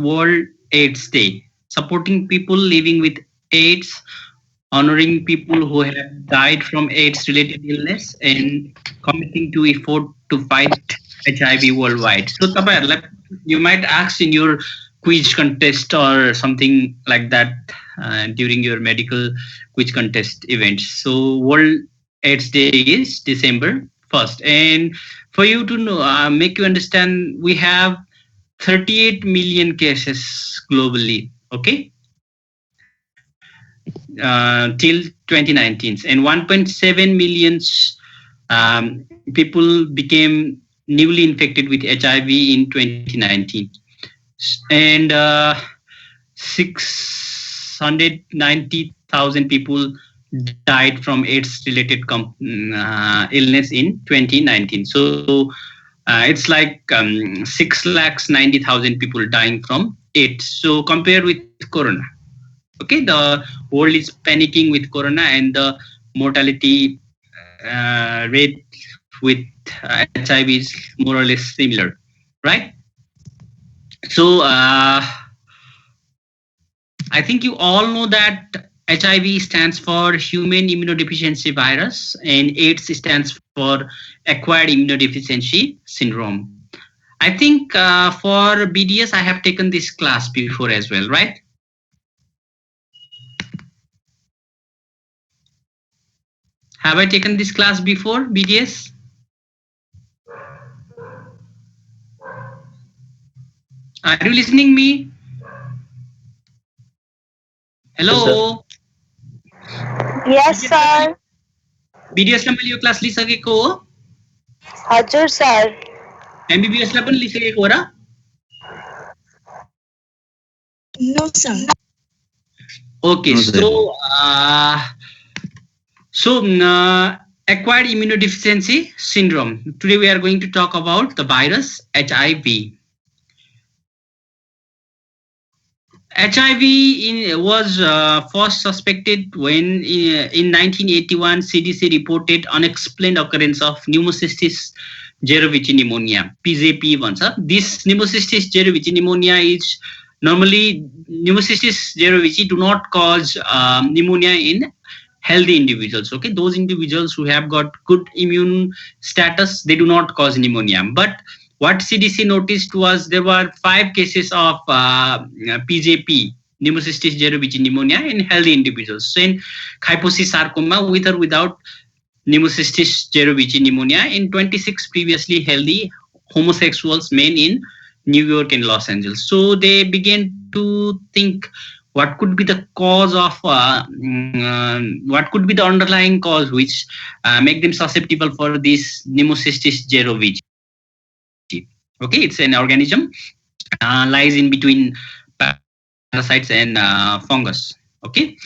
World AIDS Day, supporting people living with AIDS, honoring people who have died from AIDS-related illness, and committing to effort to fight HIV worldwide. So, Tapayar, like, you might ask in your quiz contest or something like that during your medical quiz contest events. So, World AIDS Day is December 1st, and for you to know, make you understand, we have 38 million cases globally. Okay, till 2019, and 1.7 million people became newly infected with HIV in 2019, and 690,000 people died from AIDS-related illness in 2019. So it's like 6,90,000 people dying from AIDS. So compared with Corona, okay, the world is panicking with Corona, and the mortality rate with HIV is more or less similar, right? So I think you all know that HIV stands for human immunodeficiency virus, and AIDS stands for acquired immunodeficiency syndrome. I think for BDS, I have taken this class before as well, right? Have I taken this class before, BDS? Are you listening me? Yes, sir. Hello? Yes, sir. BDS लाई मैले यो class लिइसकेको हो, Hajur, sir. MBBS लाई पनि लिइसकेको हो र? No, sir. Okay, No, sir. so acquired immunodeficiency syndrome. Today we are going to talk about the virus HIV. HIV was first suspected when in 1981 CDC reported unexplained occurrence of pneumocystis jirovecii pneumonia, PJP भन्छ. This pneumocystis jirovecii pneumonia is normally pneumocystis jirovecii do not cause pneumonia in healthy individuals. Okay, those individuals who have got good immune status, they do not cause pneumonia. But what CDC noticed was there were 5 cases of PJP, pneumocystis jirovecii pneumonia, in healthy individuals. So in Kaposi sarcoma, with or without pneumocystis jirovecii pneumonia, in 26 previously healthy homosexuals, men in New York and Los Angeles. So they began to think what could be the cause of what could be the underlying cause which make them susceptible for this pneumocystis jirovecii. Okay, it's an organism lies in between parasites and fungus. Okay.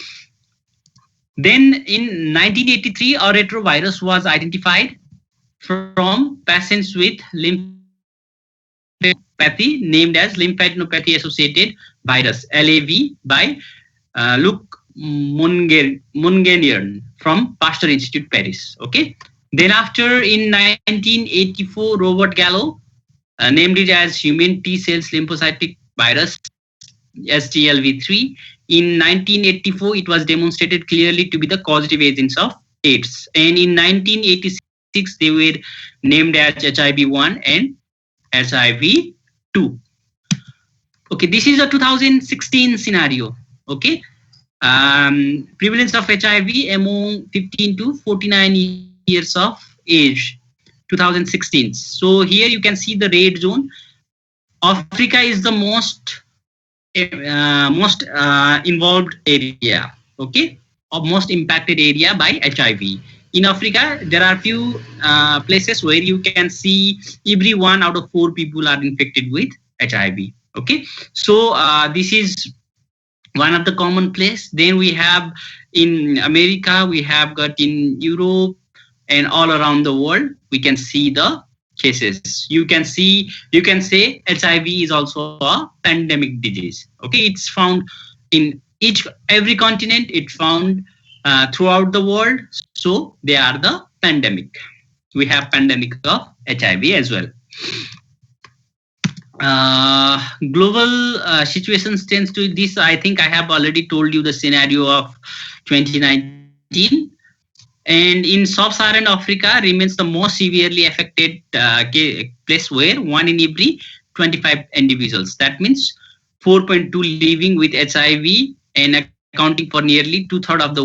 Then in 1983, a retrovirus was identified from patients with lymphadenopathy named as lymphadenopathy associated virus LAV by Luc Montagnier from Pasteur Institute, Paris. Okay. Then after in 1984, Robert Gallo named it as human T cells lymphocytic virus STLV3. In 1984, it was demonstrated clearly to be the causative agents of AIDS. And in 1986, they were named as HIV1 and HIV2. Okay, this is a 2016 scenario. Okay, prevalence of HIV among 15 to 49 years of age, 2016. So here you can see the red zone. Africa is the most involved area, okay, or most impacted area by HIV. In Africa, there are few places where you can see every 1 out of 4 people are infected with HIV. Okay, so this is one of the common place. Then we have in America, we have got in Europe, and all around the world we can see the cases. You can say HIV is also a pandemic disease. Okay, it's found in every continent. It's found throughout the world. So they are the pandemic. We have pandemic of HIV as well. Global situations tends to this. I think I have already told you the scenario of 2019. And in sub-Saharan Africa remains the most severely affected place, where 1 in every 25 individuals. That means 4.2 living with HIV and accounting for nearly two-thirds of the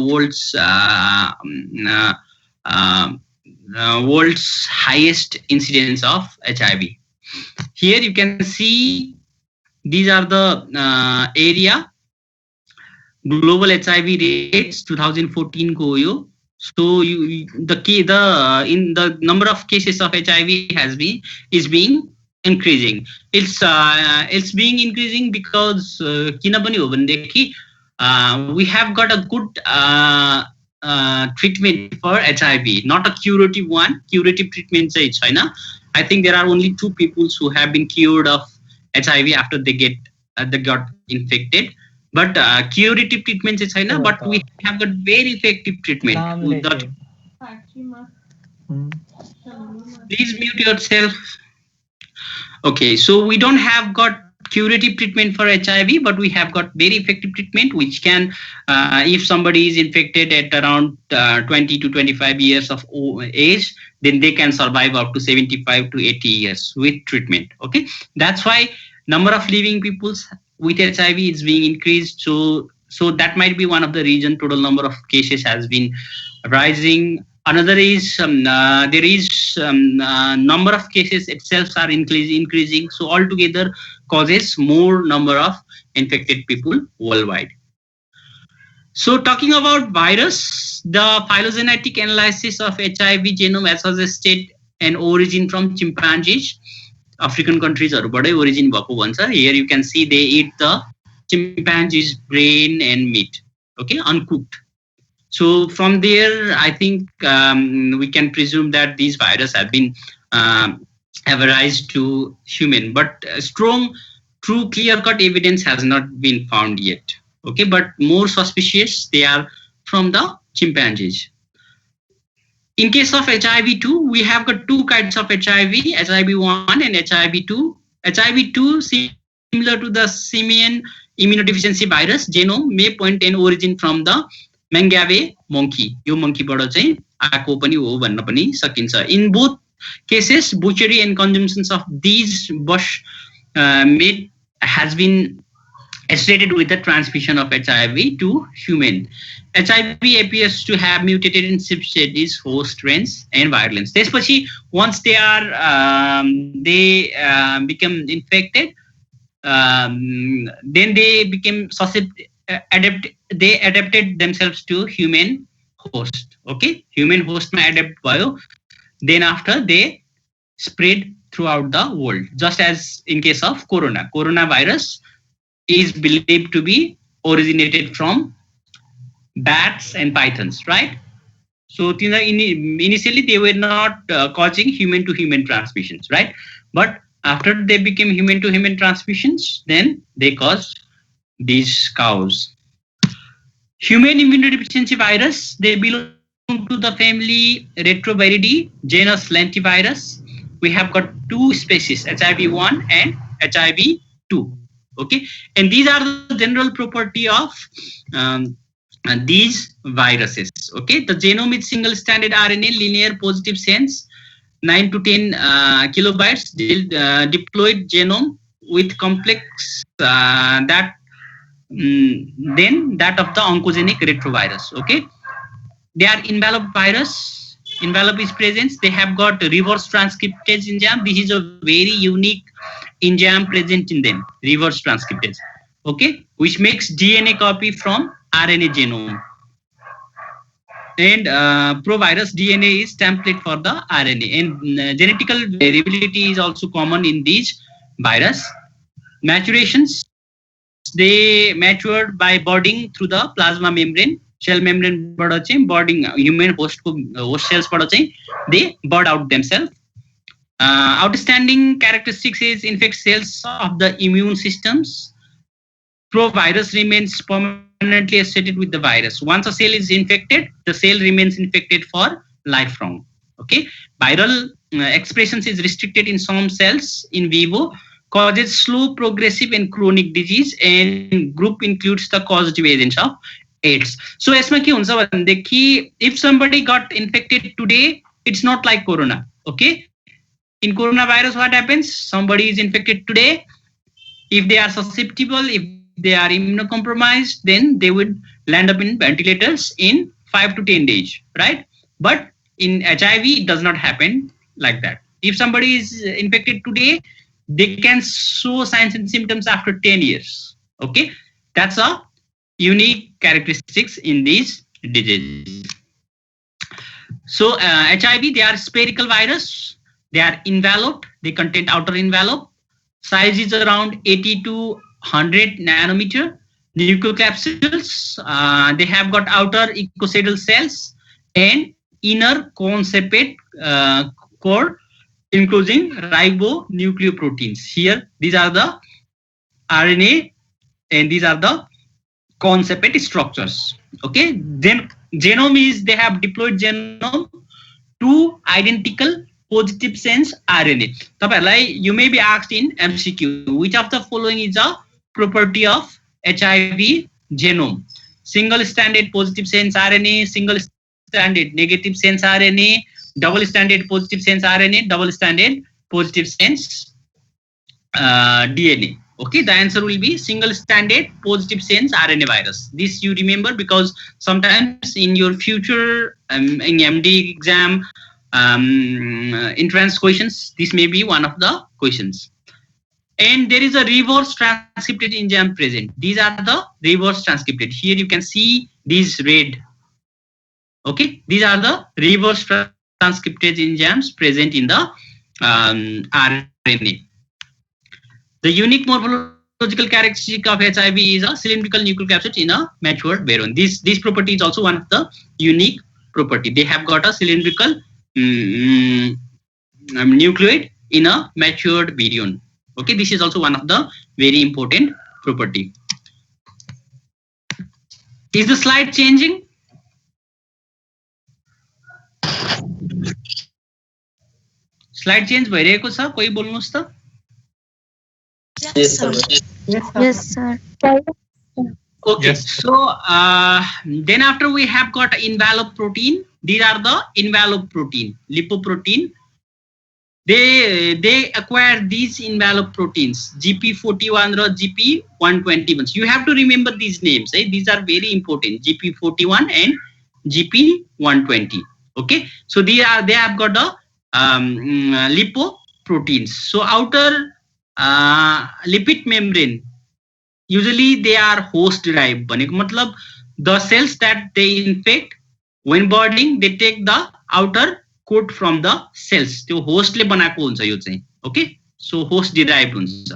uh, world's highest incidence of HIV. Here you can see these are the area global HIV rates 2014 ko yo. So the key the in the number of cases of HIV is being increasing. It's being increasing because किन पनि हो भनेदेखि we have got a good treatment for HIV, not a curative one. Curative treatment चाहिँ छैन. I think there are only 2 people who have been cured of HIV after they got infected. But curative treatment is China, but we have got very effective treatment. With that. Please mute yourself. Okay, so we don't have got curative treatment for HIV, but we have got very effective treatment, which can, if somebody is infected at around 20 to 25 years of age, then they can survive up to 75 to 80 years with treatment. Okay, that's why number of living peoples with HIV is being increased. So that might be one of the reason total number of cases has been rising. Another is there is number of cases itself are increasing. So altogether causes more number of infected people worldwide. So talking about virus, the phylogenetic analysis of HIV genome has suggested an origin from chimpanzees. African countries origin भएको भन्छ. Here you can see they eat the chimpanzee's brain and meat, okay, uncooked. So from there, I think we can presume that these viruses have been have arisen to human, but strong, true, clear-cut evidence has not been found yet. Okay, but more suspicious they are from the chimpanzees. In case of HIV2, we have got 2 kinds of HIV, HIV1 and HIV2. HIV2, similar to the simian immunodeficiency virus genome, may point an origin from the Mangave monkey. यो monkeyबाट चाहिँ आएको पनि हो भन्न पनि सकिन्छ. In both cases, butchery and consumptions of these bush meat has been associated with the transmission of HIV to human. HIV appears to have mutated in subspecies, host strains, and virulence. त्यसपछि once they are they become infected, then they became they adapted themselves to human host. Okay, human host may adapt bio. Then after they spread throughout the world, just as in case of coronavirus is believed to be originated from bats and pythons, right? So initially they were not causing human to human transmissions, right? But after they became human to human transmissions, then they caused these cows. Human immunodeficiency virus, they belong to the family Retroviridae, genus Lentivirus. We have got 2 species, HIV1 and HIV2. Okay, and these are the general property of these viruses. Okay, the genome is single stranded RNA, linear, positive sense, 9 to 10 kilobytes, diploid genome with complex then that of the oncogenic retrovirus. Okay, they are enveloped virus. Envelope is present. They have got reverse transcriptase enzyme. This is a very unique enzyme present in them, reverse transcriptase. Okay, which makes DNA copy from RNA genome. And provirus DNA is template for the RNA. And genetical variability is also common in these virus. Maturations, they matured by budding through the plasma membrane. Cell membrane budding human host cells they bud out themselves. Outstanding characteristics is infect cells of the immune systems. Provirus remains permanently associated with the virus. Once a cell is infected, the cell remains infected for lifelong. Okay, viral expressions is restricted in some cells in vivo causes slow, progressive, and chronic disease, and group includes the causative agents of AIDS. So यसमा के हुन्छ भनेदेखि if somebody got infected today, it's not like corona. Okay, in coronavirus what happens? Somebody is infected today. If they are susceptible, if they are immunocompromised, then they would land up in ventilators in 5 to 10 days, right? But in HIV, it does not happen like that. If somebody is infected today, they can show signs and symptoms after 10 years. Okay, that's a unique characteristics in this disease. So HIV, they are spherical virus. They are enveloped. They contain outer envelope. Size is around 80 to 100 nanometer. Nucleocapsules. They have got outer icosahedral cells and inner cone-shaped core, including ribonucleoproteins. Here, these are the RNA, and these are the cone-shaped structures. Okay. Then genome is, they have diploid genome, two identical positive sense RNA. You may be asked in MCQ, which of the following is a property of HIV genome? Single stranded positive sense RNA, single stranded negative sense RNA, double stranded positive sense RNA, double stranded positive sense DNA. Okay, the answer will be single stranded positive sense RNA virus. This you remember because sometimes in your future in MD exam entrance questions, this may be one of the questions. And there is a reverse transcripted enzyme present. These are the reverse transcripted. Here you can see these red. Okay, these are the reverse transcripted enzymes present in the RNA. The unique morphological characteristic of HIV is a cylindrical nucleocapsid in a matured virion. This property is also one of the unique property. They have got a cylindrical nucleoid in a matured virion. Okay, this is also one of the very important property. Is the slide changing? Slide change भइरहेको छ, कोही बोल्नुस् त? Yes, sir. Yes, sir. Okay, Yes. so then after we have got envelope protein. These are the envelope protein, lipoprotein. They acquire these envelope proteins, GP41 or GP121. You have to remember these names. These are very important, GP41 and GP120. Okay, so they have got the lipoproteins. So outer lipid membrane, usually they are host derived. मतलब the cells that they infect, when boarding, they take the outer coat from the cells. त्यो होस्टले बनाएको हुन्छ यो चाहिँ. Okay, so host derived हुन्छ.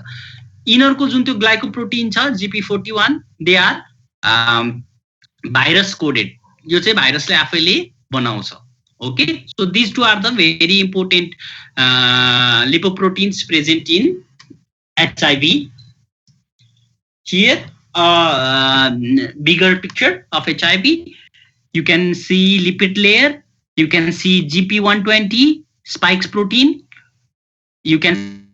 Inner को जुन त्यो ग्लाइकोप्रोटिन छ GP41, they are virus coded. यो चाहिँ भाइरसले आफैले बनाउँछ. Okay, so these two are the very important lipoproteins present in HIV. Here bigger picture of HIV. You can see lipid layer. You can see GP120 spikes protein. You can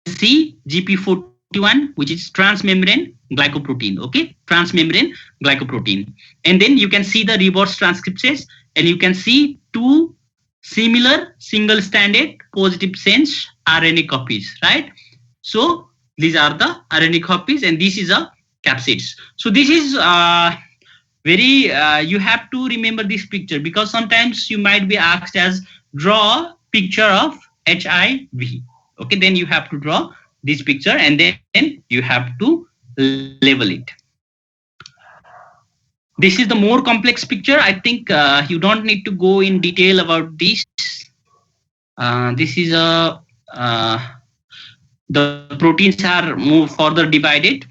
see GP41, which is transmembrane glycoprotein. Okay, transmembrane glycoprotein. And then you can see the reverse transcriptase, and you can see two similar single-stranded positive sense RNA copies, right? So these are the RNA copies, and this is a capsids. So this is very you have to remember this picture, because sometimes you might be asked as draw picture of HIV. Okay, then you have to draw this picture, and then you have to label it. This is the more complex picture. I think you don't need to go in detail about this. This is a the proteins are more further divided.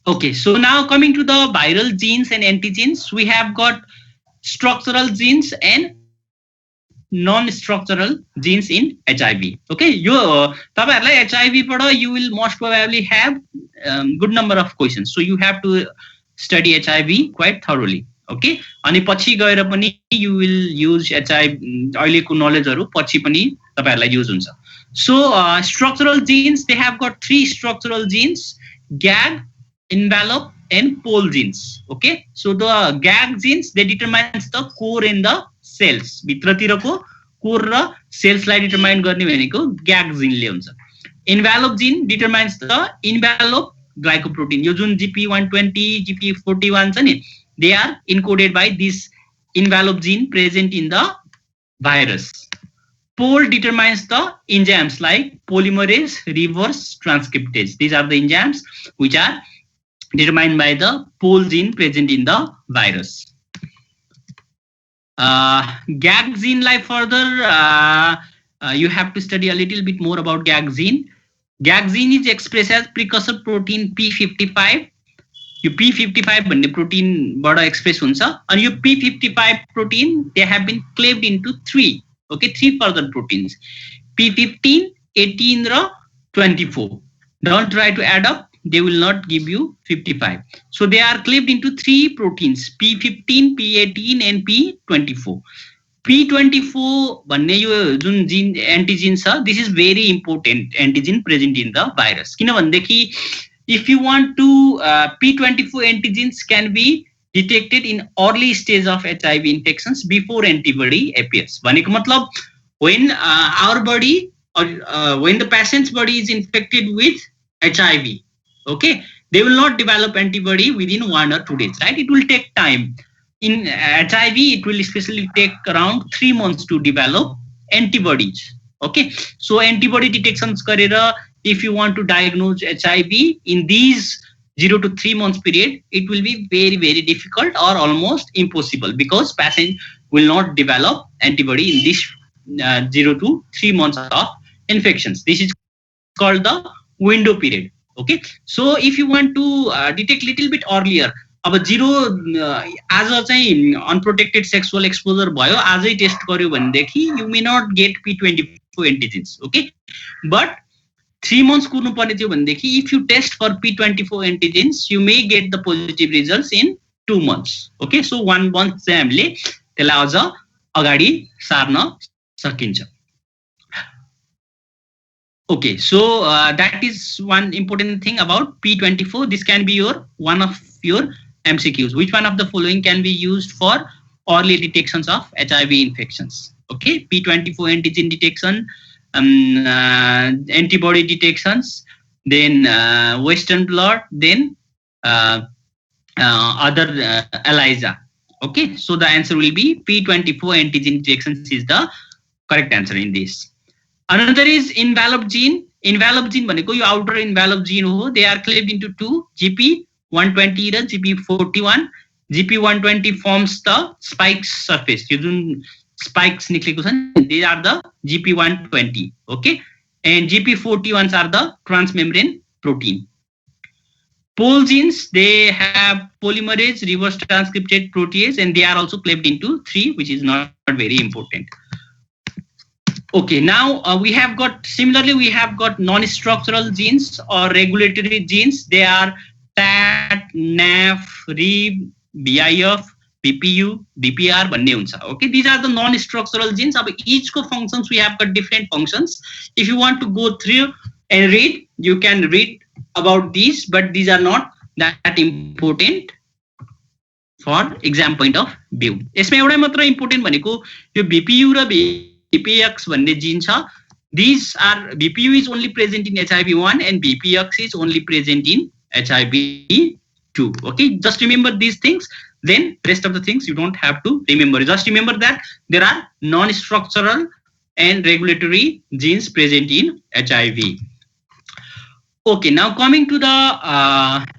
Okay, so now coming to the viral genes and antigens, we have got structural genes and non-structural genes in HIV. Okay, you HIV you will most probably have good number of questions, so you have to study HIV quite thoroughly. Okay, अनि पछि गएर पनि you will use HIV अहिलेको knowledge हरु पछि पनि तपाईहरुलाई use हुन्छ. So structural genes, they have got 3 structural genes: GAG, envelope, and pole genes. Okay, so the GAG genes, they determines the core in the cells. भित्रतिरको core र सेल्सलाई determine गर्ने भनेको GAG जिनले हुन्छ. envelope gene determines the envelope glycoprotein. Yo Jun GP120, GP41 छ नि, they are encoded by this envelope gene present in the virus. Pole determines the enzymes like polymerase, reverse transcriptase. These are the enzymes which are determined by the pole gene present in the virus. GAG gene like further, you have to study a little bit more about GAG gene. GAG gene is expressed as precursor protein P55. Yo P55 भन्ने protein बाट express हुन्छ अनि यो P55 protein they have been cleaved into 3, okay, 3 further proteins: P15, 18 र 24. Don't try to add up, they will not give you 55. So they are cleaved into 3 proteins: P15, P18 and P24. P24 भन्ने यो जुन जिन antigen छ, this is very important antigen present in the virus. किन भन्देखि if you want to P24 antigens can be detected in early stage of HIV infections before antibody appears. भनेको मतलब when our body or when the patient's body is infected with HIV, okay, they will not develop antibody within 1 or 2 days, right? It will take time. In HIV, it will especially take around 3 months to develop antibodies. Okay, so antibody detections garera, if you want to diagnose HIV in these 0 to 3 months period, it will be very, very difficult or almost impossible because patient will not develop antibody in this 0 to 3 months of infections. This is called the window period. Okay, so if you want to detect little bit earlier, अब 0 आज चाहिँ unprotected sexual exposure भयो, आजै test गर्यो भनेदेखि you may not get P24 antigens. Okay, but 3 months कुर्नु पर्ने थियो भनेदेखि if you test for P24 antigens, you may get the positive results in 2 months. Okay, so 1 month चाहिँ हामीले त्यसलाई अझ अगाडि सार्न सकिन्छ. Okay, so that is one important thing about P24. This can be one of your MCQs. Which one of the following can be used for early detections of HIV infections? Okay, P24 antigen detection, antibody detections, then Western blot, then other ELISA. Okay, so the answer will be P24 antigen detections is the correct answer in this. Another is envelope gene. Envelope gene भनेको यो outer envelope gene हो. They are cleaved into 2, GP120 raw GP41. GP120 forms the spike surface. Yo Jun spikes निक्लेको छ नि, these are the GP120. Okay, and GP41s are the transmembrane protein. Pole genes, they have polymerase, reverse transcriptase protease, and they are also cleaved into 3, which is not very important. Okay, now we have got, similarly we have got non-structural genes or regulatory genes. They are TAT, NAF, REB, BIF, PPU, DPR भन्ने हुन्छ. Okay, these are the non-structural genes. अब each को functions we have got different functions. If you want to go through and read, you can read about these, but these are not that important for exam point of view. यसमा एउटै मात्र important भनेको यो BPU र BPX भन्ने gene छ. These are, BPU is only present in HIV1 and BPX is only present in HIV2. Okay, just remember these things, then rest of the things you don't have to remember. Just remember that there are non-structural and regulatory genes present in HIV. Okay, now coming to the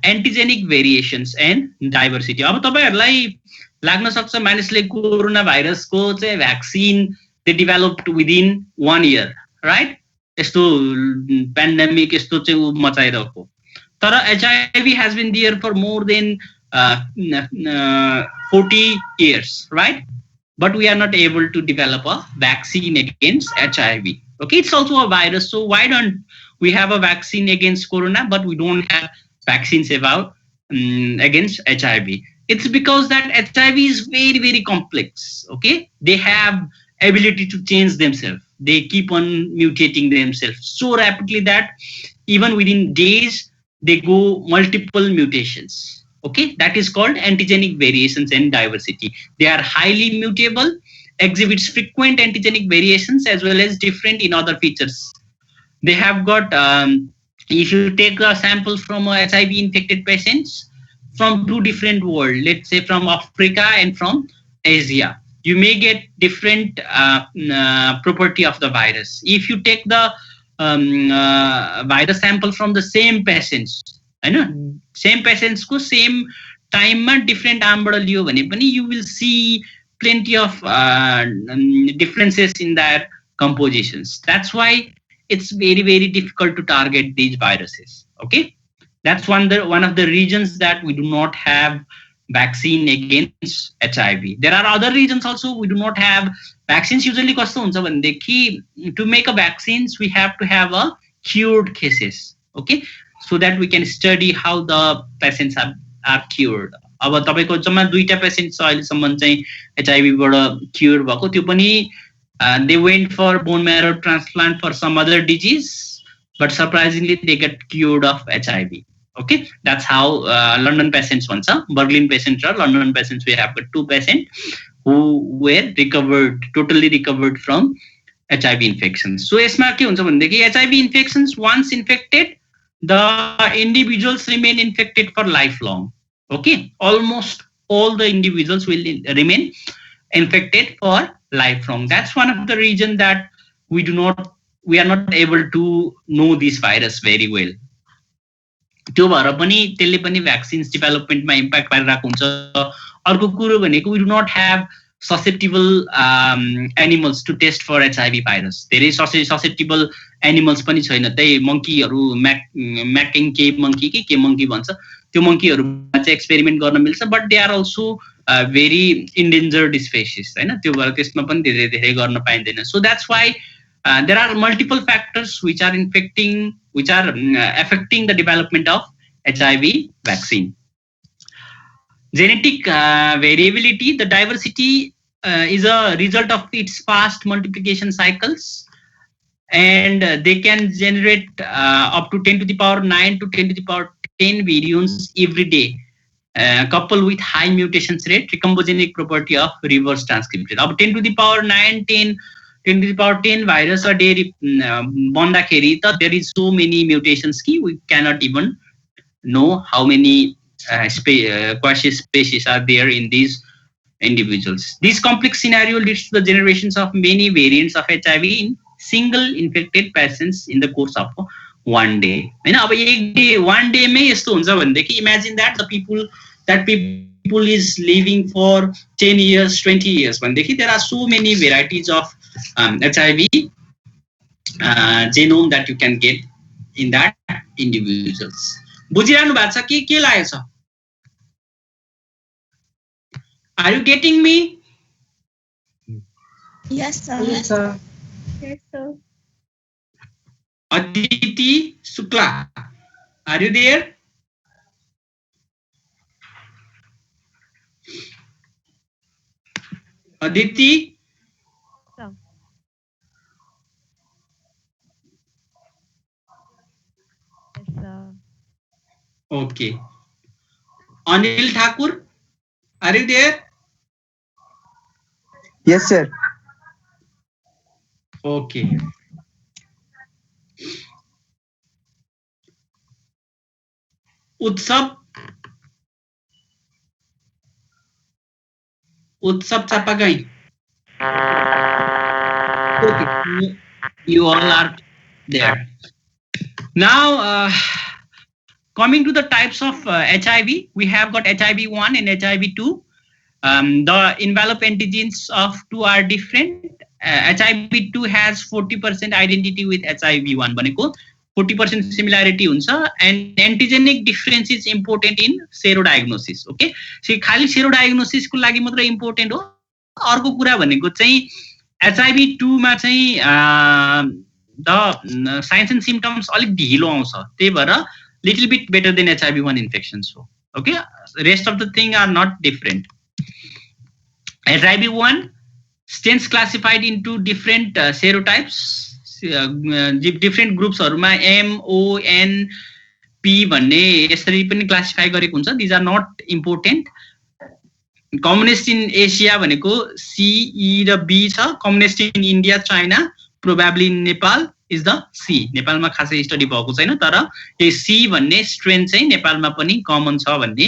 antigenic variations and diversity. अब तपाईहरुलाई लाग्न सक्छ मानिसले corona भाइरसको चाहिँ vaccine they developed within 1 year, right? यस्तो pandemic यस्तो चाहिँ मचाइरहेको. तर HIV has been there for more than 40 years, right? But we are not able to develop a vaccine against HIV. Okay, it's also a virus, so why don't we have a vaccine against corona, but we don't have vaccines about against HIV? It's because that HIV is very, very complex. Okay, they have ability to change themselves. they keep on mutating themselves so rapidly that even within days they go multiple mutations. Okay, that is called antigenic variations and diversity. They are highly mutable, exhibits frequent antigenic variations as well as different in other features. They have got if you take a sample from HIV infected patients from two different worlds, let's say from Africa and from Asia, you may get different property of the virus. If you take the virus sample from the same patients, I know same patients को same time मा different आमबाट लियो भने पनि you will see plenty of differences in their compositions. That's why it's very difficult to target these viruses. Okay, that's one of the reasons that we do not have vaccine against HIV. There are other reasons also we do not have vaccines. Usually कस्तो हुन्छ भनेदेखि to make a vaccines we have to have a cured cases. Okay, so that we can study how the patients are cured. अब तपाईको जम्मा दुईटा patient छ अहिलेसम्म चाहिँ HIV बाट क्युर भएको, त्यो पनि they went for bone marrow transplant for some other disease, but surprisingly they get cured of HIV. Okay, that's how London patients one, Berlin patients or London patients. We have got two patients who were totally recovered from HIV infections. So यसमा के हुन्छ भनेदेखि HIV infections once infected, the individuals remain infected for lifelong. Okay, almost all the individuals will remain infected for lifelong. That's one of the reasons that we are not able to know this virus very well. त्यो भएर पनि त्यसले पनि vaccines डेभलपमेन्टमा impact पारिरहेको हुन्छ. अर्को कुरो भनेको we do not have susceptible animals to test for HIV virus. धेरै susceptible animals पनि छैन. त्यही मंकीहरु म्याकिङ के मंकी के मंकी भन्छ, त्यो मंकीहरुमा चाहिँ एक्सपेरिमेन्ट गर्न मिल्छ, but they are also very endangered species हैन. त्यो भएर त्यसमा पनि धेरै गर्न पाइँदैन. So that's why there are multiple factors which are affecting the development of HIV vaccine. Genetic variability, the diversity is a result of its fast multiplication cycles, and they can generate up to 10 to the power 9 to 10 to the power 10 variants every day, coupled with high mutations rate, recombogenic property of reverse transcription. Up 10 to the power 9, 10 to the power 10 virus a day bondakeri, there is so many mutations ki we cannot even know how many species are there in these individuals. This complex scenario leads to the generations of many variants of HIV in single infected patients in the course of one day. One day may imagine that the people is living for 10 years, 20 years. There are so many varieties of HIV genome that you can get in that individuals. बुझिरहनु भएको छ कि के लागेछ? Are you getting me? Yes, sir. Yes, sir. Yes, sir. Aditi Sukla, are you there? Aditi? Sir. Yes, sir. Okay. Anil Thakur, are you there? Yes, sir. Okay. Utsav Chapagai. Okay. You all are there. Now, coming to the types of HIV, we have got HIV-1 and HIV-2. The envelope antigens of two are different. HIV-2 has 40% identity with HIV-1. 40% similarity huncha, and antigenic difference is important in serodiagnosis. Okay, so खाली serodiagnosis को लागि मात्र important हो. अर्को कुरा भनेको चाहिँ HIV-2 मा चाहिँ the signs and symptoms अलिक ढिलो आउँछ, त्यही भएर little bit better than HIV-1 infections. So okay, rest of the thing are not different. HIV-1 Stains classified into different serotypes, different groups हरूमा M, O, N, P भन्ने यसरी पनि classify गरेको हुन्छ. These are not important. Communist in Asia भनेको C, E र B छ. Communist in India, China, probably in Nepal is the C. नेपालमा खासै study भएको छैन तर यो C भन्ने स्ट्रेन चाहिँ नेपालमा पनि कमन छ भन्ने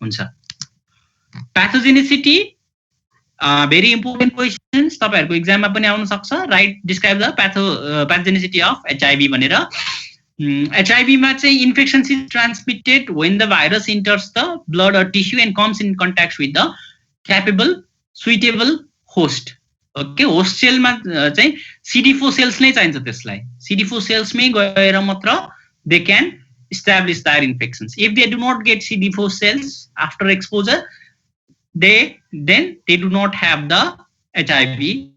हुन्छ. Pathogenicity, very important questions. तपाईहरुको एक्जाममा पनि आउन सक्छ. Right, describe the pathogenicity of HIV भनेर. HIV मा चाहिँ infection is transmitted when the virus enters the blood or tissue and comes in contact with the capable, suitable host. Okay, host cell मा चाहिँ CD4 cells नै चाहिन्छ त्यसलाई. CD4 cells मै गएर मात्र they can establish their infections. If they do not get CD4 cells after exposure, then they do not have the HIV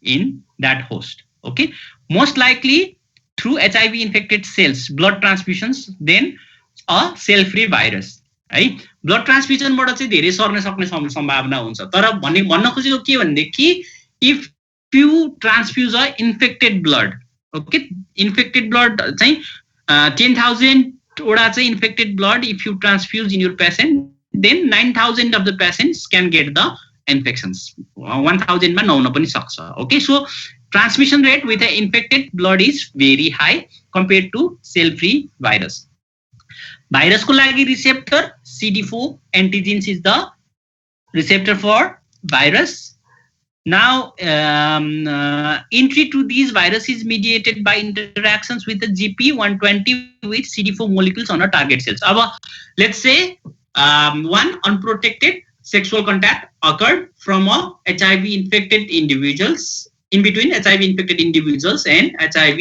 in that host. Okay, most likely through HIV infected cells, blood transfusions, then a cell free virus. है, blood ट्रान्सफ्युजनबाट चाहिँ धेरै सर्न सक्ने सम्भावना हुन्छ. तर भन्न खोजेको के भनेदेखि if you transfuse a infected blood, okay, infected blood चाहिँ 10,000 वटा चाहिँ infected blood if you transfuse in your patient, then 9,000 of the patients can get the infections. 1,000 मा नहुन पनि सक्छ. Okay, so transmission rate with the infected blood is very high compared to cell-free virus. Virus को लागि receptor CD4 antigens is the receptor for virus. Now entry to these viruses is mediated by interactions with the GP120 with CD4 molecules on a target cells. Now let's say one unprotected sexual contact occurred from a HIV infected individuals, in between HIV infected individuals and HIV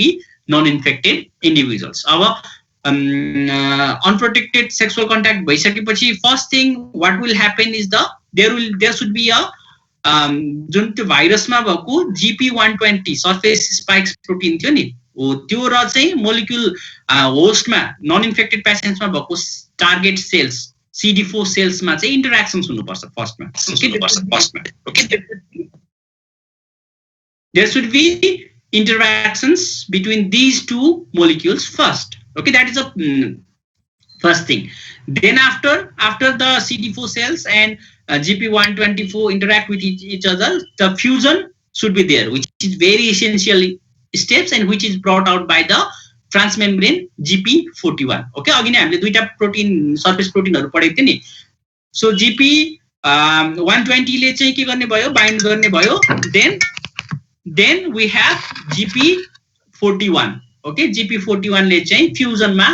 non-infected individuals. Our unprotected sexual contact भइसकेपछि first thing what will happen is there should be a जुन त्यो भाइरसमा भएको GP120 surface spikes protein थियो नि, हो त्यो र चाहिँ molecule होस्टमा none infected पेशेन्ट्समा भएको target sales CD4 cells मा चाहिँ इन्टरेक्सन्स हुनुपर्छ फर्स्टमा. Okay, there should be interactions between these two molecules first. Okay, that is a first thing. Then after the CD4 cells and GP124 interact with each other, the fusion should be there, which is very essential steps and which is brought out by the transmembrane GP41. Okay, again हामीले दुईटा protein surface प्रोटिनहरु पढेको थिए नि. सो GP120 ले चाहिँ के गर्ने भयो, बाइन्ड गर्ने भयो. then we have GP41. Okay, GP41 ले चाहिँ फ्युजन मा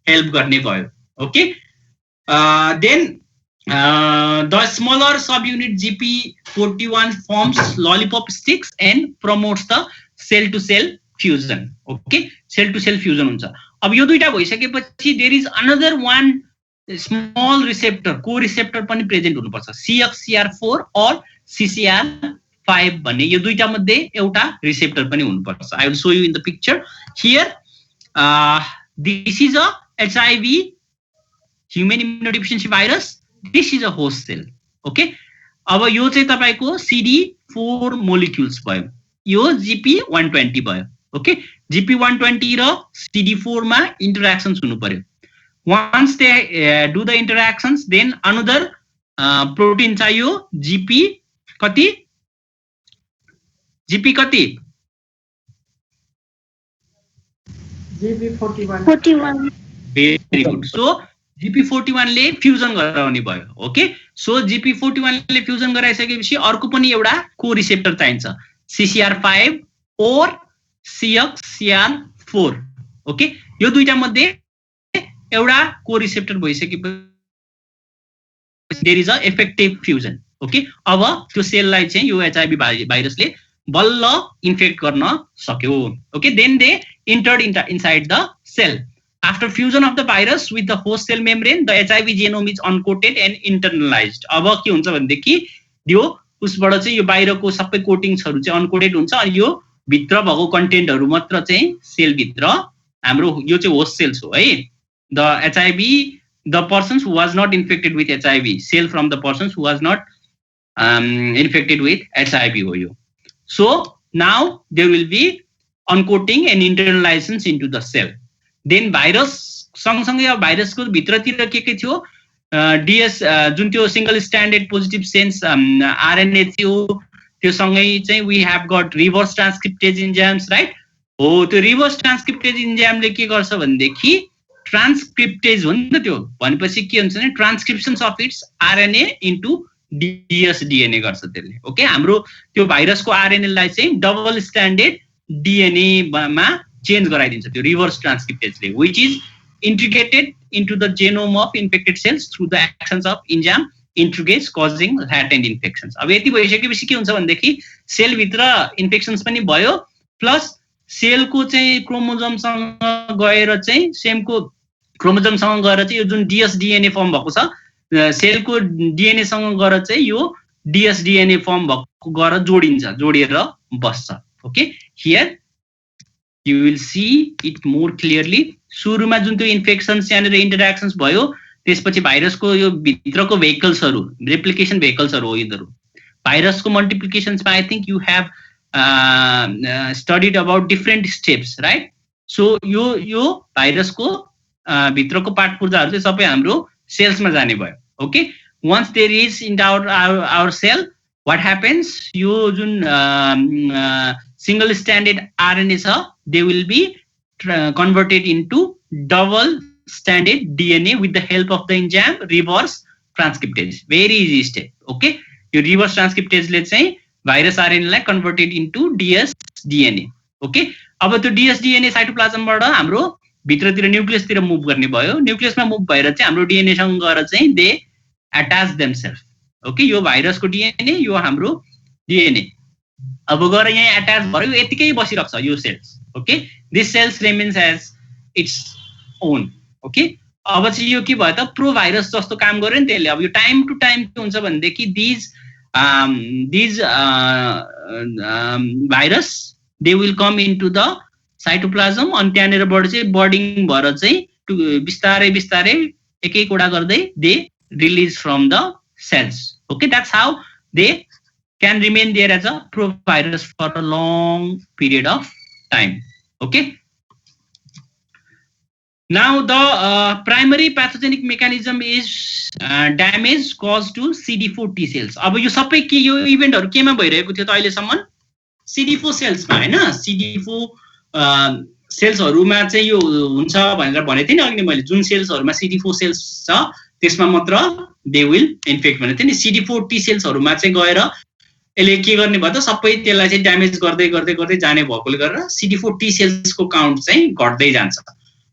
हेल्प गर्ने भयो. Okay, then the smaller subunit GP41 forms lollipop sticks and promotes the cell to cell fusion. Okay, cell to cell fusion हुन्छ. अब यो दुईटा भइसकेपछि there is another one small receptor, co-receptor पनि प्रेजेन्ट हुनुपर्छ, CXCR4 or CCR5 भन्ने यो दुईटा मध्ये एउटा रिसेप्टर पनि हुनुपर्छ. I will show you in the picture here. This is a HIV human immunodeficiency virus. This is a host cell. Okay, अब यो चाहिँ तपाईको CD4 molecules भयो, यो GP120 भयो. Okay, GP120 र CD4 मा interactions हुनु पर्यो. Once they do the interactions, then another protein चाहियो GP कति? GP41. Very good. So GP41 ले फ्युजन गराउने भयो. ओके, सो GP41 ले फ्युजन गराइसकेपछि अर्को पनि एउटा को रिसेप्टर चाहिन्छ, CCR5 और CXCR4. ओके, यो दुईटा मध्ये एउटा को रिसेप्टर भइसकेपछि there is a effective fusion. Okay, अब त्यो सेललाई चाहिँ यो HIV भाइरसले बल्ल इन्फेक्ट गर्न सक्यो. Okay, then they entered inside the cell. After fusion of the virus with the host cell membrane, the HIV genome is uncoated and internalized. अब के हुन्छ भनेदेखि यो उसबाट चाहिँ यो बाहिरको सबै कोटिङ्सहरु चाहिँ अनकोडेड हुन्छ अनि यो भित्र भएको कन्टेन्टहरु मात्र चाहिँ सेल भित्र हाम्रो यो चाहिँ होस्ट सेल्स हो है. The HIV, the persons who was not infected with HIV, cell from the persons who was not infected with HIV हो यो. So now there will be uncoating and internalization into the cell. Then virus सँगसँगै अब भाइरसको भित्रतिर के थियो DS जुन त्यो single standard positive sense RNA थियो त्यो सँगै चाहिँ we have got reverse transcriptase enzymes, right? हो त्यो रिभर्स ट्रान्सक्रिप्टेज इन्जाइमले के गर्छ भनेदेखि ट्रान्सक्रिप्टेज हो नि त त्यो भनेपछि के हुन्छ भने transcriptions of its RNA into DS DNA गर्छ त्यसले. ओके, हाम्रो त्यो भाइरसको RNA लाई चाहिँ डबल स्ट्यान्डर्ड DNA मा चेन्ज गराइदिन्छ त्यो रिभर्स ट्रान्सक्रिप्टेजले, which is integrated into the genome of infected cells through the actions of enzyme integrase causing latent infections. अब यति भइसकेपछि के हुन्छ भनेदेखि सेल भित्र इन्फेक्सन्स पनि भयो प्लस सेलको चाहिँ क्रोमोजोमसँग गएर चाहिँ सेमको क्रोमोजोमसँग गएर चाहिँ यो जुन DS-DNA फर्म भएको छ सेलको DNA सँग गएर चाहिँ यो DS-DNA फर्म भएको गएर जोडिएर बस्छ. Okay, here you will see it more clearly. सुरुमा जुन त्यो इन्फेक्सन्स यहाँनिर इन्टरेक्सन्स भयो त्यसपछि भाइरसको यो भित्रको भेहिकल्सहरु रेप्लिकेसन भेहिकल्सहरु हो यिनीहरु. भाइरसको मल्टिप्लिकेसन्समा I think you have studied about different steps, right? So यो भाइरसको भित्रको पार्ट पुर्जाहरु चाहिँ सबै हाम्रो सेल्समा जाने भयो. Okay, once there is in our cell, what happens, yo Jun single stranded RNA छ, they will be converted into double stranded DNA with the help of the enzyme reverse transcriptase. Very easy step. Okay, yo reverse transcriptase ले चाहिँ virus RNA लाई converted into DS-DNA. Okay, अब त्यो DS-DNA साइटोप्लाज्मबाट हाम्रो भित्रतिर न्यूक्लियसतिर move गर्ने भयो. न्यूक्लियसमा move भएर चाहिँ हाम्रो DNA सँग गएर चाहिँ they attach themselves. Okay, यो भाइरसको DNA यो हाम्रो DNA अब गएर यहाँ अट्याच भयो, यतिकै बसिरहेको छ यो cells. Okay, this cells remains as its own. Okay, अब चाहिँ यो के भयो त प्रो भाइरस जस्तो काम गर्यो नि त्यसले. अब यो टाइम टु टाइम के हुन्छ भनेदेखि these virus they will come into the cytoplasm अनि त्यहाँनिरबाट चाहिँ बर्डिङ भएर चाहिँ बिस्तारै बिस्तारै एक एकवटा गर्दै they release from the cells. Okay, that's how they can remain there as a provirus for a long period of time. Okay. Now the primary pathogenic mechanism is damage caused to CD4 T cells. अब यो सबै के यो इभेन्टहरु केमा भइरहेको थियो त अहिलेसम्म CD4 sales मा हैन. CD4 सेल्सहरुमा चाहिँ यो हुन्छ भनेर भने थिएँ नि अघि मैले, जुन सेल्सहरुमा CD4 सेल्स छ त्यसमा मात्र दे विल इन्फेक्ट भने थिएँ नि. CD4 T सेल्सहरुमा चाहिँ गएर यसले के गर्ने भयो त सबै त्यसलाई चाहिँ ड्यामेज गर्दै गर्दै गर्दै जाने भएकोले गर्दा CD4 T सेल्सको काउन्ट चाहिँ घट्दै जान्छ.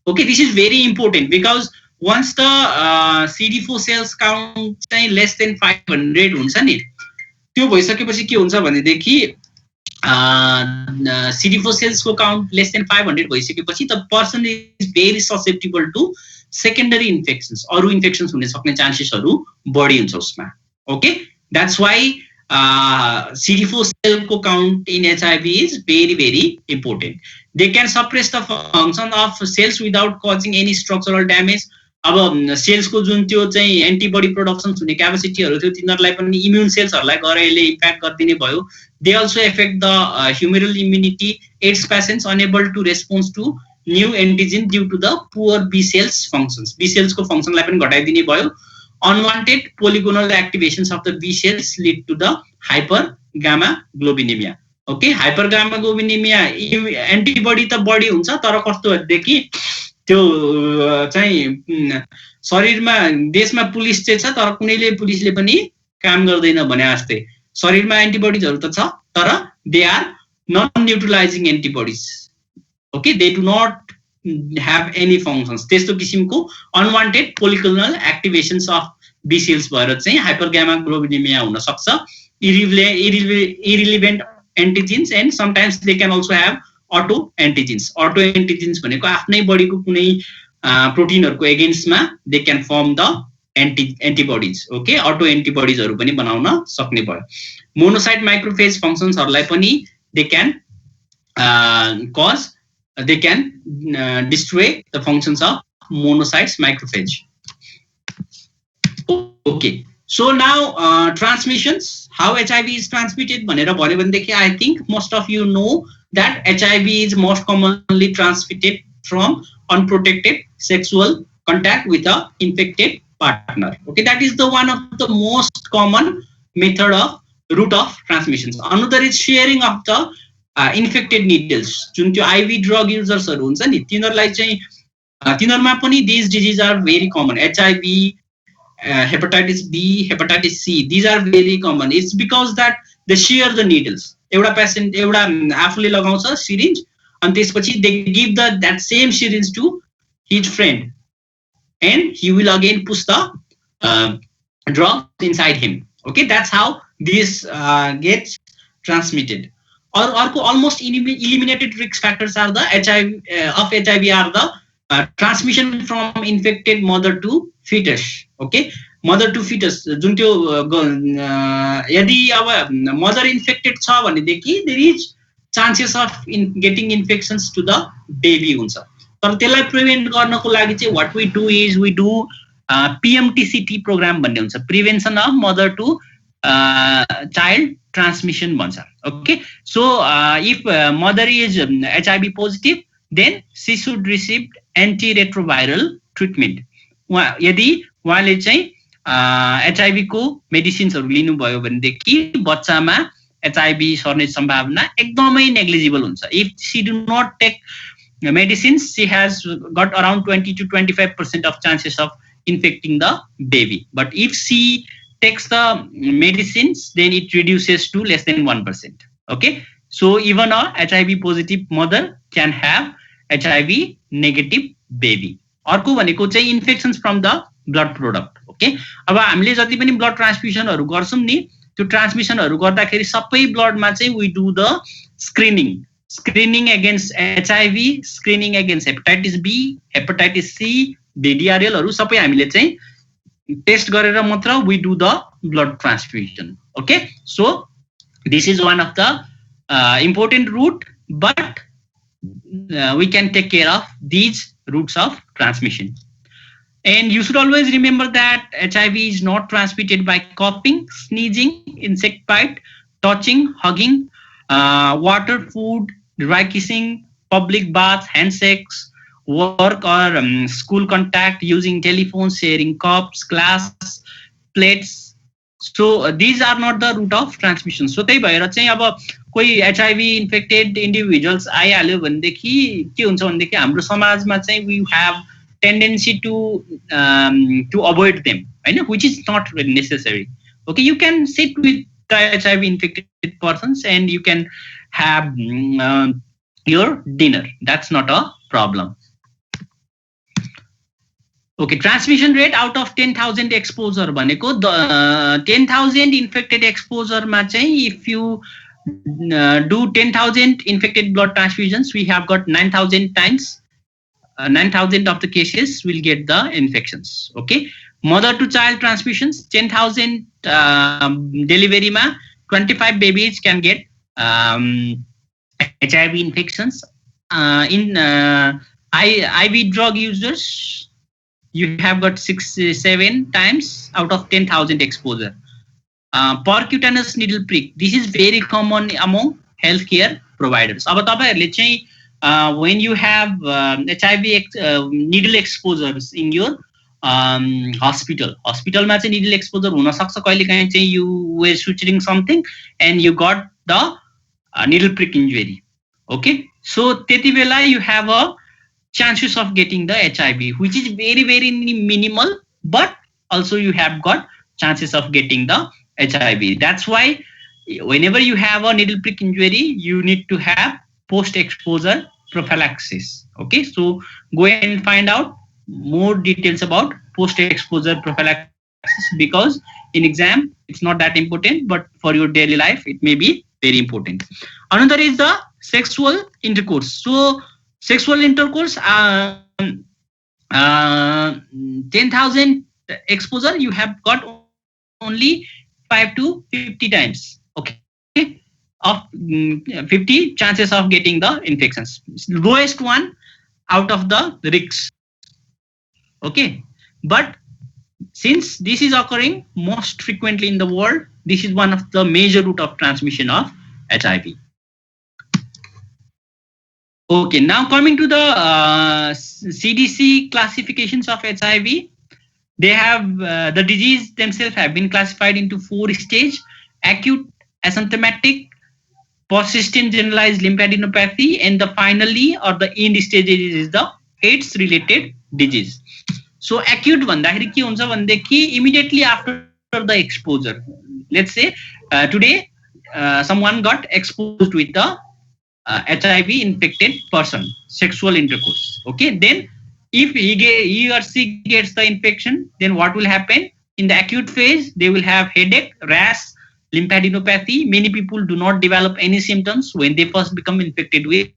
Okay, this is very important because once the CD4 cells count चाहिँ लेस देन 500 हुन्छ नि, त्यो भइसकेपछि के हुन्छ भनेदेखि CD4 सेल्सको काउन्ट लेस देन 500 भइसकेपछि the person is very susceptible to secondary infections, अरू इन्फेक्सन्स हुने सक्ने चान्सेसहरु बढी हुन्छ उसमा. Okay, that's why CD4 cell count in HIV is very, very important. They can suppress the function of cells without causing any structural damage. अब sales को जुन त्यो चाहिँ एन्टिबडी प्रोडक्सन हुने क्यापेसिटीहरु थियो तिनीहरुलाई पनि इम्युन सेल्सहरुलाई गएर यसले इम्प्याक्ट गर्दिने भयो. They also affect the humoral immunity. AIDS patients unable to response to new antigen due to the poor B cells functions. B cells को फंक्शनलाई पनि घटाइदिने भयो. Unwanted polygonal activations of the B cells lead to the hypergammaglobulinemia. Okay, hypergammaglobulinemia antibody त बढी हुन्छ तर कस्तो देखि त्यो चाहिँ शरीरमा देशमा पुलिस चाहिँ छ तर कुनैले पुलिसले पनि काम गर्दैन भने जस्तै शरीरमा एन्टिबडीजहरु त छ तर they are non neutralizing antibodies. Okay, they do not have any functions. त्यस्तो किसिमको unwanted polygonal activations of B cells भएर चाहिँ hypergammaglobulinemia हुन सक्छ. Irrelevant antigens and sometimes they can also have auto antigens. Auto antigens भनेको आफ्नै बडीको कुनै प्रोटिनहरुको एगेन्स्टमा they can form the antibodies. Okay, auto antibodiesहरु पनि बनाउन सक्ने भयो. Monocyte macrophage functionsहरुलाई पनि they can they can destroy the functions of monocytes macrophage. Okay, So now transmissions, how HIV is transmitted. I think most of you know that HIV is most commonly transmitted from unprotected sexual contact with a infected partner. Okay, that is the one of the most common method of route of transmissions. Another is sharing of the infected needles. जुन त्यो IV drug users हुन्छ नि तिनीहरूलाई चाहिँ तिनीहरूमा पनि these diseases are very common. HIV, hepatitis B, hepatitis C, these are very common. It's because that they share the needles. एउटा patient एउटा आफूले लगाउँछ सिरिन्ज अनि त्यसपछि they give that same syringe to his friend and he will again push the drug inside him. Okay, that's how this gets transmitted. Or almost eliminated risk factors are the HIV are the transmission from infected mother to fetus. Okay, mother to fetus जुन त्यो यदि अब mother infected छ भनेदेखि there is chances of getting infections to the baby हुन्छ. तर त्यसलाई prevent गर्नको लागि चाहिँ what we do is we do PMTCT program भन्ने हुन्छ, prevention of mother to child transmission भन्छ. Okay, so if mother is HIV positive, then she should receive antiretroviral treatment. यदि उहाँले चाहिँ HIV को मेडिसिन्सहरु लिनुभयो भनेदेखि बच्चामा HIV सर्ने सम्भावना एकदमै नेग्लिजिबल हुन्छ. If she do not take medicines, she has got around 20 to 25% of chances of infecting the baby. But if she takes the medicines, then it reduces to less than 1%. Okay, so even a HIV positive mother can have HIV negative baby. अर्को भनेको चाहिँ infections from the blood product. Okay, अब हामीले जति पनि blood ट्रान्सफ्युजनहरु गर्छौं नि त्यो ट्रान्समिसनहरु गर्दाखेरि सबै ब्लडमा चाहिँ we do the screening against HIV, screening against hepatitis B, hepatitis C, VDRL हरु सबै हामीले चाहिँ टेस्ट गरेर मात्र we do the blood transfusion. Okay, so this is one of the important route, but we can take care of these routes of transmission. And you should always remember that HIV is not transmitted by coughing, sneezing, insect bite, touching, hugging, water, food, dry kissing, public bath, handshakes, work or school contact, using telephone, sharing cups, glass, plates. So these are not the route of transmission. So त्यही भएर चाहिँ अब कोही HIV infected individuals आइहाल्यो भनेदेखि के हुन्छ भनेदेखि हाम्रो समाजमा चाहिँ we have tendency to avoid them, Hahn, which is not really necessary. Okay, you can sit with the HIV infected persons and you can have your dinner. That's not a problem. Okay, transmission rate out of 10,000 exposure भनेको 10,000 infected exposure मा चाहिँ if you do 10,000 infected blood transfusions, we have got 9,000 times 9,000 of the cases will get the infections. Okay, mother to child transmissions 10,000 delivery ma 25 babies can get HIV infections. In IV drug users, you have got 6-7 times out of 10,000 exposure. Percutaneous needle prick, this is very common among healthcare providers. अब तपाईहरुले चाहिँ when you have HIV needle exposures in your hospital मा चाहिँ needle exposure हुन सक्छ कहिलेकाहीँ चाहिँ you were suturing something and you got the needle prick injury. Okay, so त्यति बेला you have a chances of getting the HIV, which is very very minimal, but also you have got chances of getting the HIV. That's why whenever you have a needle prick injury, you need to have post-exposure prophylaxis. Okay, so go and find out more details about post-exposure prophylaxis, because in exam it's not that important, but for your daily life it may be very important. Another is the sexual intercourse. So sexual intercourse, 10,000 exposure, you have got only 5 to 50 times. Okay, of 50 chances of getting the infections. Lowest one out of the risks. Okay, but Since this is occurring most frequently in the world, this is one of the major route of transmission of HIV. Okay, now coming to the CDC classifications of HIV, they have the disease themselves have been classified into 4 stages: acute, asymptomatic, persistent generalized lymphadenopathy, and the finally or the end stage is the AIDS related disease. So acute भन्दाखेरि के हुन्छ भनेदेखि immediately after the exposure. Let's say today someone got exposed with the HIV infected person, sexual intercourse. Okay, then if he or she gets the infection, then what will happen? In the acute phase, they will have headache, rash, lymphadenopathy. Many people do not develop any symptoms when they first become infected with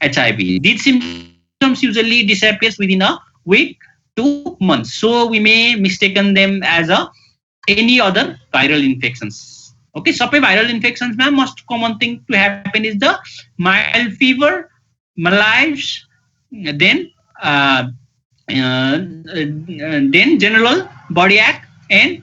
HIV. These symptoms usually disappears within a week to months. So we may mistaken them as any other viral infections. Okay, सबै viral infections में most common thing to happen is the mild fever, malaise, then general body ache and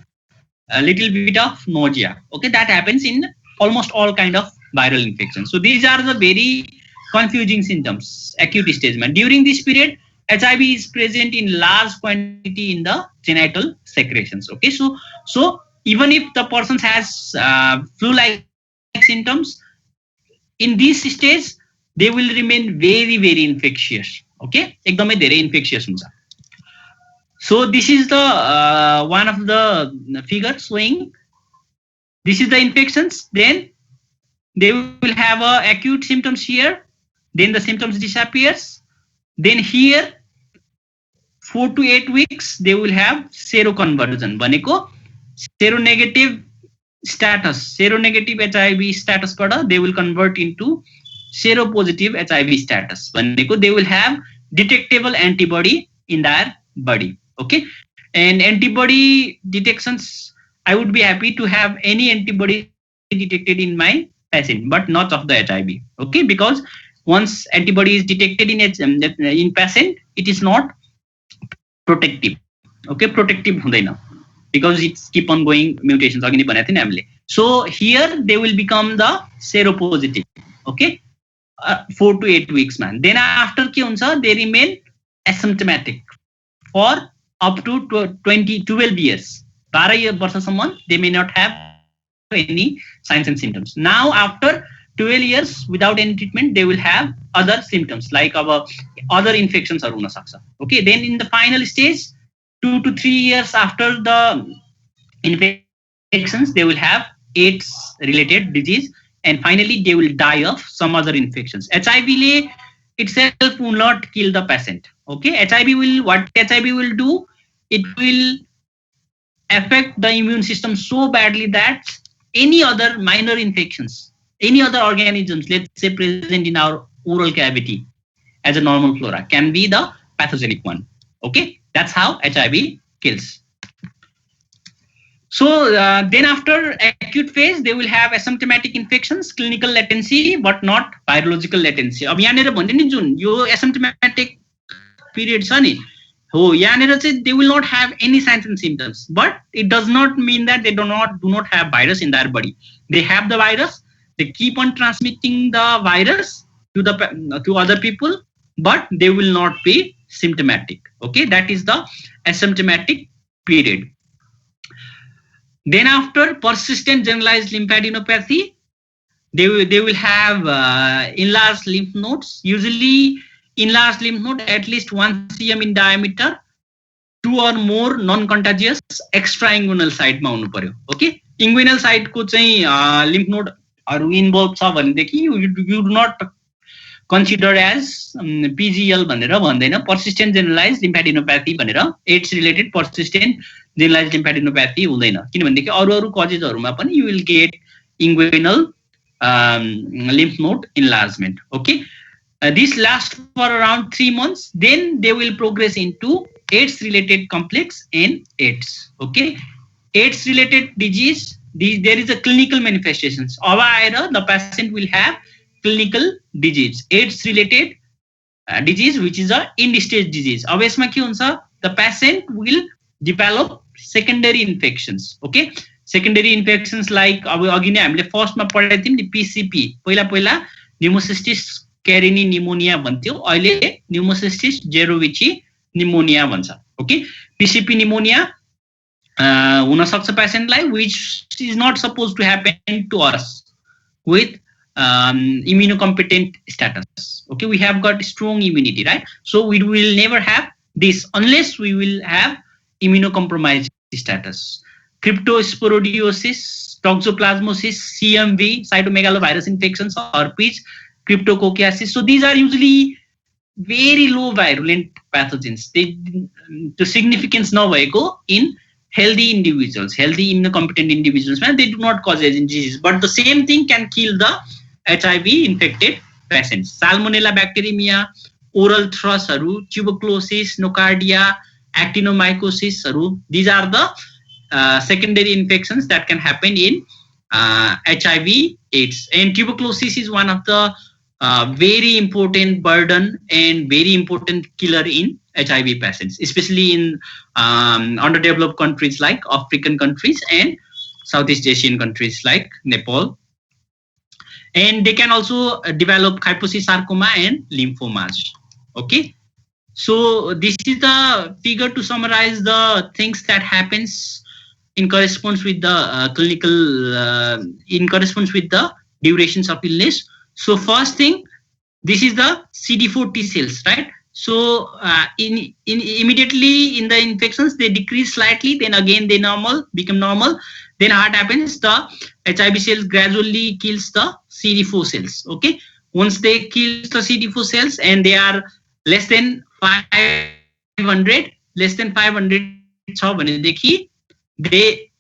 a little bit of nausea. Okay, that happens in almost all kind of viral infections. So these are the very confusing symptoms, acute stage. During this period, HIV is present in large quantity in the genital secretions. Okay, so even if the person has flu-like symptoms, in this stage they will remain very infectious. Okay, एकदमै धेरै infectious हुन्छ. So this is the one of the figures showing this is the infections. Then they will have acute symptoms here. Then the symptoms disappears. Then here 4 to 8 weeks they will have seroconversion. भनेको seronegative status, seronegative HIV status बाट they will convert into seropositive HIV status. भनेको they will have detectable antibody in their body. Okay, and antibody detections, I would be happy to have any antibody detected in my patient, but not of the HIV. Okay, because once antibody is detected in patient, it is not protective. Okay, protective हुँदैन because it's keep on going mutations. अघि नै भनेको थिएँ नि हामीले. So here they will become the seropositive. Okay, 4 to 8 weeks man. Then after के हुन्छ, they remain asymptomatic for up to 12 years. 12 वर्षसम्म they may not have any signs and symptoms. Now after 12 years without any treatment, they will have other symptoms like other infections are हुन सक्छ. Okay, then in the final stage 2 to 3 years after the infections, they will have AIDS related disease, and finally they will die of some other infections. HIV itself will not kill the patient. Okay, what HIV will do, it will affect the immune system so badly that any other minor infections, any other organisms, let's say present in our oral cavity as a normal flora, can be the pathogenic one. Okay, that's how HIV kills. So then after acute phase, they will have asymptomatic infections, clinical latency, but not virological latency. अब यहाँनिर भन्दै नि जुन यो asymptomatic period छ नि, हो यहाँनिर चाहिँ they will not have any signs and symptoms, but it does not mean that they do not have virus in their body. They have the virus, they keep on transmitting the virus to other people, but they will not be symptomatic. Okay, that is the asymptomatic period. Then after persistent generalized lymphadenopathy, they will have enlarged lymph nodes. Usually enlarged lymph node at least 1 cm in diameter, 2 or more non-contagious extrainguinal site मा हुनु पर्यो. Okay, inguinal site को चाहिँ lymph node हरू involved छ भनेदेखि you do not consider as PGL भनेर भन्दैन, persistent generalized lymphadenopathy भनेर AIDS related persistent generalized lymphadenopathy हुँदैन, किनभनेदेखि अरु कजेजहरुमा पनि you will get inguinal lymph node enlargement. Okay, this lasts for around 3 months, then they will progress into AIDS related complex and AIDS. Okay, AIDS related disease, there is a clinical manifestations. अब आएर the patient will have clinical disease. AIDS related disease which is a end stage disease. अब यसमा के हुन्छ, the patient will develop secondary infections. Okay, secondary infections like अघि नै हामीले फर्स्टमा पढाएको थियौं नि PCP, पहिला pneumocystis carini pneumonia भन्थ्यो, अहिले pneumocystis jirovecii pneumonia भन्छ. Okay, PCP pneumonia हुन सक्छ पेशेन्टलाई, which is not supposed to happen to us with immunocompetent status. Okay, we have got strong immunity, right? So we will never have this unless we will have immunocompromised status. Cryptosporidiosis, toxoplasmosis, CMV, cytomegalovirus infections, herpes, cryptococciasis. So these are usually very low virulent pathogens. The significance nabheko in healthy individuals, healthy immunocompetent individuals, man, they do not cause disease, but the same thing can kill the HIV infected patients. Salmonella bacteremia, oral thrush, tuberculosis, nocardia, actinomycosis, these are the secondary infections that can happen in HIV AIDS. And tuberculosis is one of the very important burden and very important killer in HIV patients, especially in underdeveloped countries like African countries and Southeast Asian countries like Nepal. And they can also develop kyphoscoliosis sarcoma and lymphomas. Okay, so this is the figure to summarize the things that happens in corresponds with the in corresponds with the durations of illness. So first thing, this is the CD4 T cells, right? So immediately in the infections they decrease slightly, then again they become normal. Then what happens? The HIV cells gradually kills the CD4 cells. Okay, once they kill the CD4 cells and they are less than 500, they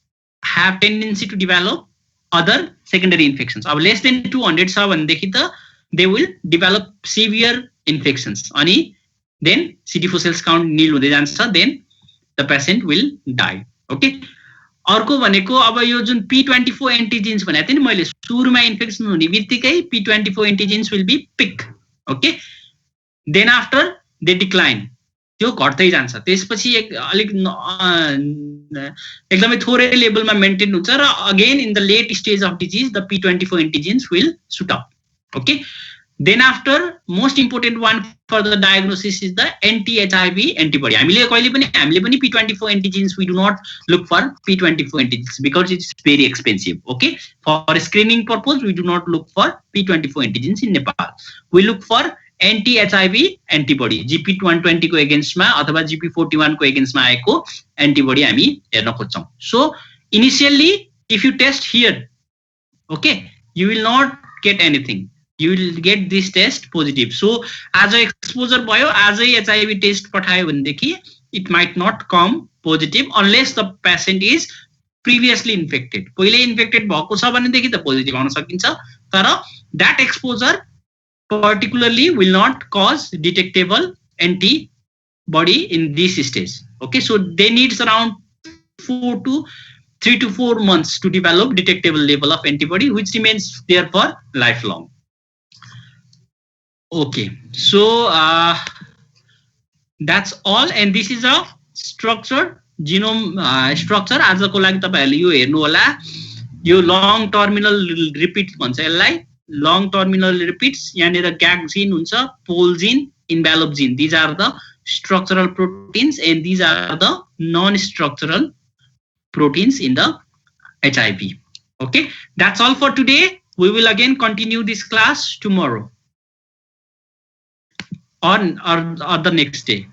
have tendency to develop other secondary infections. Or less than 200, they will develop severe infections. Then CD4 cells count nil, then the patient will die. Okay. अर्को भनेको अब यो जुन P24 एन्टिजेन्स भनेको थिएँ नि मैले सुरुमा infection हुने बित्तिकै P24 antigens will be peak. Okay, then after they decline, त्यो घट्दै जान्छ. त्यसपछि अलिक एकदमै थोरै लेभलमा मेन्टेन हुन्छ र again in the late stage of disease the P24 antigens will shoot up. Okay, then after most important one for the diagnosis is the anti-HIV antibody. हामीले पनि P24 antigens, we do not look for P24 antigens because it's very expensive. Okay, for screening purpose we do not look for P24 antigens in Nepal. We look for anti-HIV antibody, GP120 को against मा अथवा GP41 को against मा आएको antibody हामी हेर्न खोज्छौं. So initially if you test here, okay, you will not get anything. You will get this test positive. So as a exposure भयो, as a HIV test पठायो भनेदेखि it might not come positive unless the patient is previously infected. पहिले infected भएको छ भनेदेखि त positive आउन सकिन्छ, तर that exposure particularly will not cause detectable antibody in this stage. Okay, so they needs around 3 to 4 months to develop detectable level of antibody, which remains there for lifelong. Okay, so that's all, and this is a structured genome structure. आजको लागि तपाईहरुले यो हेर्नु होला. यो long terminal repeats भन्छ यसलाई, long terminal repeats. यहाँनेर gag gene हुन्छ, pol gene, envelope gene. These are the structural proteins and these are the non-structural proteins in the HIV. Okay, that's all for today. We will again continue this class tomorrow or the next day.